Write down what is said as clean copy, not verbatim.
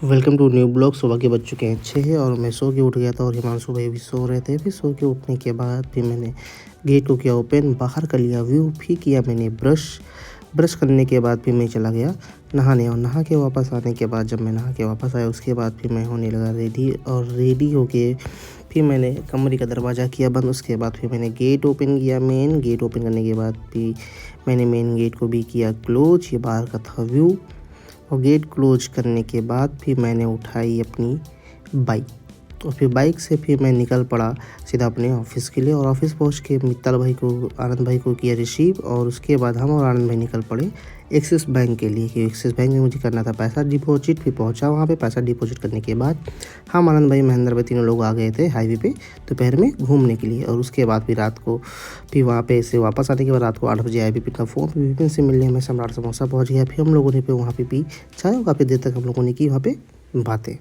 Welcome to new blog. सुबह के बज चुके हैं 6 और मैं सो के उठ गया था और हिमांशु भाई भी सो रहे थे। फिर सो के उठने के बाद फिर मैंने गेट को किया ओपन, बाहर कर लिया व्यू, फिर किया मैंने ब्रश करने के बाद फिर मैं चला गया नहाने। और नहा के वापस आने के बाद जब मैं नहा के वापस आया उसके बाद फिर मैं होने लगा रेडी। और रेडी होके फिर मैंने कमरे का दरवाज़ा किया बंद। उसके बाद फिर मैंने गेट ओपन किया। मेन गेट ओपन करने के बाद फिर मैंने मेन गेट को भी किया क्लोज। ये बाहर का था व्यू। और गेट क्लोज करने के बाद फिर मैंने उठाई अपनी बाइक और फिर बाइक से फिर मैं निकल पड़ा सीधा अपने ऑफिस के लिए। और ऑफिस पहुंच के मित्तल भाई को, आनंद भाई को किया रिसीव। और उसके बाद हम और आनंद भाई निकल पड़े एक्सिस बैंक के लिए कि एक्सिस बैंक में मुझे करना था पैसा डिपॉजिट। फिर पहुंचा वहां पे, पैसा डिपॉजिट करने के बाद हम आनंद भाई, महेंद्र भाई तीनों लोग आ गए थे हाईवे पे दोपहर में घूमने के लिए। और उसके बाद फिर रात को फिर वहाँ पे से वापस आने के बाद रात को 8 बजे आया विपिन का फ़ोन। विपिन से मिलने में सम्राट समोसा पहुँच गया। फिर हम लोगों ने फिर वहाँ पे पी चाय और काफ़ी देर तक हम लोगों ने की वहाँ पे बातें।